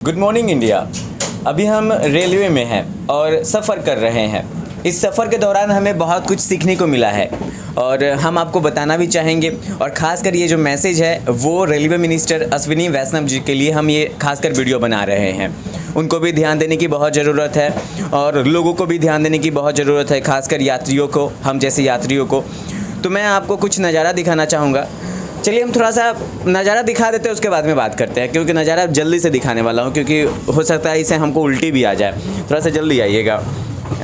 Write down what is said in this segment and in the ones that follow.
Good morning India. अभी हम railway में हैं और सफ़र कर रहे हैं। इस सफ़र के दौरान हमें बहुत कुछ सीखने को मिला है और हम आपको बताना भी चाहेंगे। और ख़ासकर ये जो मैसेज है वो रेलवे मिनिस्टर अश्विनी वैष्णव जी के लिए हम ये खासकर वीडियो बना रहे हैं। उनको भी ध्यान देने की बहुत ज़रूरत है और लोगों को भी ध्यान देने की बहुत ज़रूरत है, खासकर यात्रियों को, हम जैसे यात्रियों को। तो मैं आपको कुछ नज़ारा दिखाना चाहूँगा। चलिए हम थोड़ा सा नज़ारा दिखा देते हैं, उसके बाद में बात करते हैं, क्योंकि नज़ारा जल्दी से दिखाने वाला हूँ, क्योंकि हो सकता है इसे हमको उल्टी भी आ जाए। थोड़ा सा जल्दी आइएगा।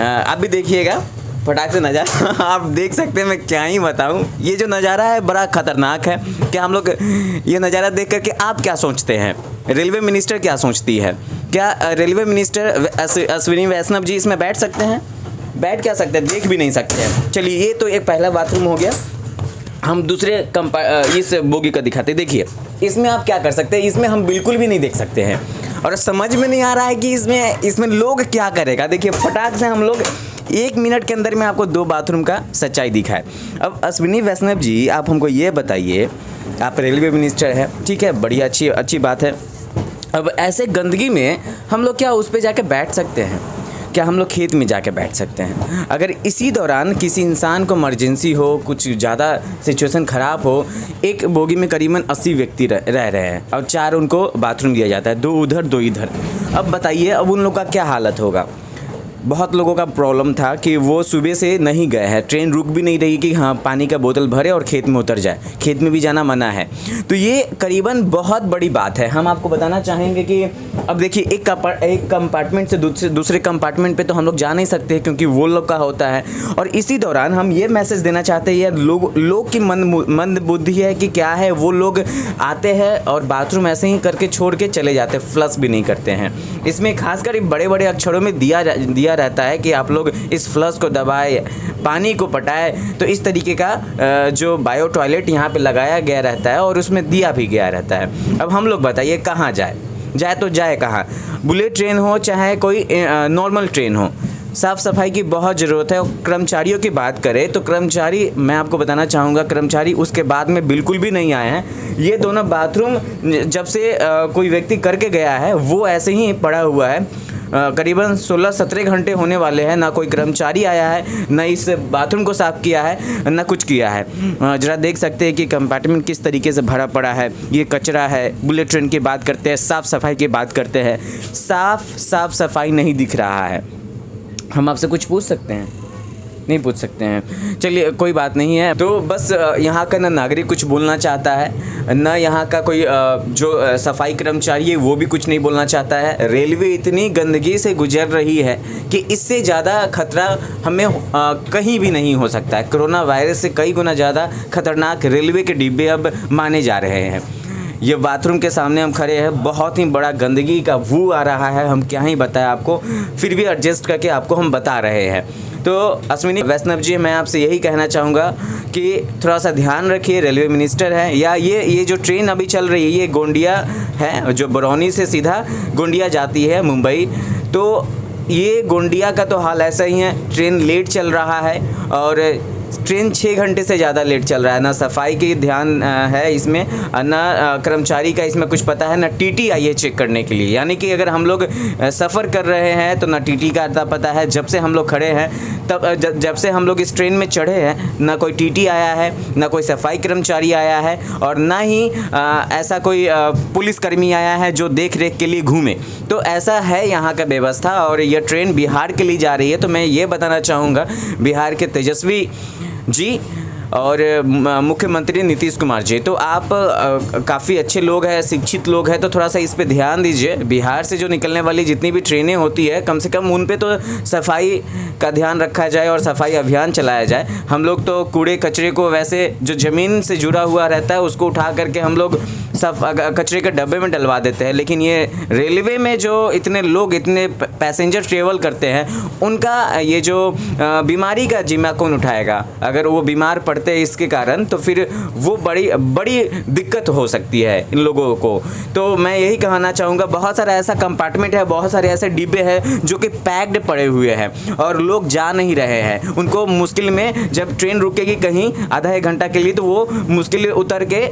आप भी देखिएगा फटाक से नज़ारा। आप देख सकते हैं, मैं क्या ही बताऊँ। ये जो नज़ारा है बड़ा ख़तरनाक है। क्या हम लोग ये नज़ारा देख करके आप क्या सोचते हैं? रेलवे मिनिस्टर क्या सोचती है? क्या रेलवे मिनिस्टर अश्विनी वैष्णव जी इसमें बैठ सकते हैं? बैठ क्या सकते हैं? देख भी नहीं सकते हैं। चलिए, ये तो एक पहला बाथरूम हो गया। हम दूसरे इस बोगी का दिखाते हैं। देखिए, इसमें आप क्या कर सकते हैं? इसमें हम बिल्कुल भी नहीं देख सकते हैं और समझ में नहीं आ रहा है कि इसमें लोग क्या करेगा। देखिए, फटाक से हम लोग 1 मिनट के अंदर में आपको 2 बाथरूम का सच्चाई दिखाए। अब अश्विनी वैष्णव जी, आप हमको ये बताइए, आप रेलवे मिनिस्टर हैं, ठीक है, बड़ी अच्छी बात है। अब ऐसे गंदगी में हम लोग क्या उस पर जाके बैठ सकते हैं? क्या हम लोग खेत में जाके बैठ सकते हैं? अगर इसी दौरान किसी इंसान को इमरजेंसी हो, कुछ ज़्यादा सिचुएशन ख़राब हो, एक बोगी में करीबन 80 व्यक्ति रह रहे हैं और 4 उनको बाथरूम दिया जाता है, 2 उधर 2 इधर। अब बताइए, अब उन लोग का क्या हालत होगा? बहुत लोगों का प्रॉब्लम था कि वो सुबह से नहीं गए हैं, ट्रेन रुक भी नहीं रही कि हाँ पानी का बोतल भरे और खेत में उतर जाए। खेत में भी जाना मना है। तो ये करीबन बहुत बड़ी बात है। हम आपको बताना चाहेंगे कि अब देखिए, एक कंपार्टमेंट से दूसरे कंपार्टमेंट पे तो हम लोग जा नहीं सकते, क्योंकि वो लोग का होता है। और इसी दौरान हम ये मैसेज देना चाहते हैं, यार लोग की मंद बुद्धि है कि क्या है, वो लोग आते हैं और बाथरूम ऐसे ही करके छोड़ के चले जाते, फ्लश भी नहीं करते हैं। इसमें खासकर बड़े बड़े अक्षरों में दिया रहता है कि आप लोग इस फ्लश को दबाए, पानी को पटाए। तो इस तरीके का जो बायो टॉयलेट यहाँ पे लगाया गया रहता है और उसमें दिया भी गया रहता है। अब हम लोग बताइए कहाँ जाए तो जाए कहाँ? बुलेट ट्रेन हो चाहे कोई नॉर्मल ट्रेन हो, साफ़ सफाई की बहुत ज़रूरत है। और कर्मचारियों की बात करें तो कर्मचारी, मैं आपको बताना चाहूँगा, कर्मचारी उसके बाद में बिल्कुल भी नहीं आए हैं। ये दोनों बाथरूम जब से कोई व्यक्ति करके गया है वो ऐसे ही पड़ा हुआ है। करीबन 16-17 घंटे होने वाले हैं, ना कोई कर्मचारी आया है, ना इस बाथरूम को साफ़ किया है, ना कुछ किया है। ज़रा देख सकते हैं कि कंपार्टमेंट किस तरीके से भरा पड़ा है। ये कचरा है। बुलेट ट्रेन की बात करते हैं, साफ़ सफाई की बात करते हैं, साफ़ सफाई नहीं दिख रहा है। हम आपसे कुछ पूछ सकते हैं? नहीं पूछ सकते हैं। चलिए, कोई बात नहीं है। तो बस यहाँ का ना नागरिक कुछ बोलना चाहता है, ना यहाँ का कोई जो सफाई कर्मचारी है वो भी कुछ नहीं बोलना चाहता है। रेलवे इतनी गंदगी से गुजर रही है कि इससे ज़्यादा खतरा हमें कहीं भी नहीं हो सकता है। कोरोना वायरस से कई गुना ज़्यादा खतरनाक रेलवे के डिब्बे अब माने जा रहे हैं। ये बाथरूम के सामने हम खड़े हैं, बहुत ही बड़ा गंदगी का वो आ रहा है, हम क्या ही बताएं आपको, फिर भी एडजस्ट करके आपको हम बता रहे हैं। तो अश्विनी वैष्णव जी, मैं आपसे यही कहना चाहूँगा कि थोड़ा सा ध्यान रखिए। रेलवे मिनिस्टर हैं, या ये जो ट्रेन अभी चल रही है ये गोंडिया है, जो बरौनी से सीधा गोंडिया जाती है मुंबई। तो ये गोंडिया का तो हाल ऐसा ही है, ट्रेन लेट चल रहा है और ट्रेन 6 घंटे से ज़्यादा लेट चल रहा है। ना सफाई की ध्यान है इसमें, ना कर्मचारी का इसमें कुछ पता है, ना टीटी आई है चेक करने के लिए। यानी कि अगर हम लोग सफ़र कर रहे हैं तो ना टीटी का अता पता है। जब से हम लोग खड़े हैं, तब जब से हम लोग इस ट्रेन में चढ़े हैं, ना कोई टीटी आया है, ना कोई सफाई कर्मचारी आया है और ना ही ऐसा कोई पुलिसकर्मी आया है जो देख रेख के लिए घूमे। तो ऐसा है यहाँ का व्यवस्था। और यह ट्रेन बिहार के लिए जा रही है। तो मैं ये बताना चाहूँगा बिहार के तेजस्वी जी और मुख्यमंत्री नीतीश कुमार जी, तो आप काफ़ी अच्छे लोग हैं, शिक्षित लोग हैं, तो थोड़ा सा इस पे ध्यान दीजिए। बिहार से जो निकलने वाली जितनी भी ट्रेनें होती है, कम से कम उन पे तो सफाई का ध्यान रखा जाए और सफाई अभियान चलाया जाए। हम लोग तो कूड़े कचरे को, वैसे जो ज़मीन से जुड़ा हुआ रहता है उसको उठा करके हम लोग सब कचरे के डब्बे में डलवा देते हैं, लेकिन ये रेलवे में जो इतने लोग, इतने पैसेंजर ट्रेवल करते हैं, उनका ये जो बीमारी का जिम्मा कौन उठाएगा? अगर वो बीमार पड़ते इसके कारण तो फिर वो बड़ी दिक्कत हो सकती है इन लोगों को। तो मैं यही कहना चाहूँगा, बहुत सारा ऐसा कंपार्टमेंट है, बहुत सारे ऐसे डिब्बे हैं जो कि पैक्ड पड़े हुए हैं और लोग जा नहीं रहे हैं। उनको मुश्किल में, जब ट्रेन रुकेगी कहीं आधा 1 घंटा के लिए, तो वो मुश्किल उतर के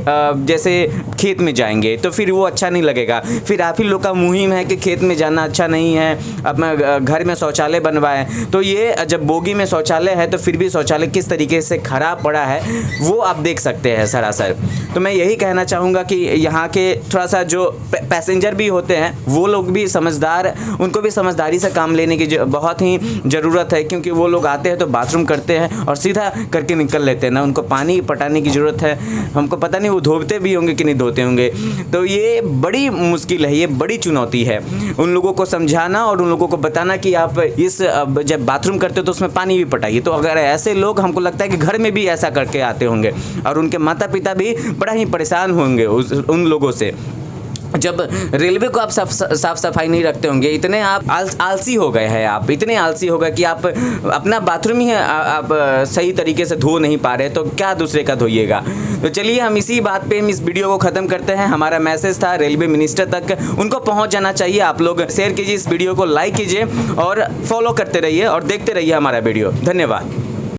जैसे खेत खेत में जाएंगे तो फिर वो अच्छा नहीं लगेगा। फिर आप ही लोग का मुहिम है कि खेत में जाना अच्छा नहीं है, अपना घर में शौचालय बनवाएं। तो ये जब बोगी में शौचालय है तो फिर भी शौचालय किस तरीके से ख़राब पड़ा है वो आप देख सकते हैं सरासर। तो मैं यही कहना चाहूँगा कि यहाँ के थोड़ा सा जो पैसेंजर भी होते हैं वो लोग भी समझदार, उनको भी समझदारी से काम लेने की बहुत ही ज़रूरत है, क्योंकि वो लोग आते हैं तो बाथरूम करते हैं और सीधा करके निकल लेते हैं, ना उनको पानी पटाने की ज़रूरत है। हमको पता नहीं वो धोते भी होंगे कि नहीं धोते होंगे। तो ये बड़ी मुश्किल है, ये बड़ी चुनौती है उन लोगों को समझाना और उन लोगों को बताना कि आप इस जब बाथरूम करते हो तो उसमें पानी भी पटाइए। तो अगर ऐसे लोग, हमको लगता है कि घर में भी ऐसा करके आते होंगे और उनके माता पिता भी बड़ा ही परेशान होंगे उन लोगों से। जब रेलवे को आप साफ सफाई नहीं रखते होंगे, इतने आप आलसी हो गए हैं, आप इतने आलसी हो गए कि आप अपना बाथरूम ही आप सही तरीके से धो नहीं पा रहे, तो क्या दूसरे का धोइएगा। तो चलिए हम इसी बात पे हम इस वीडियो को ख़त्म करते हैं। हमारा मैसेज था रेलवे मिनिस्टर तक, उनको पहुंच जाना चाहिए। आप लोग शेयर कीजिए इस वीडियो को, लाइक कीजिए और फॉलो करते रहिए और देखते रहिए हमारा वीडियो। धन्यवाद।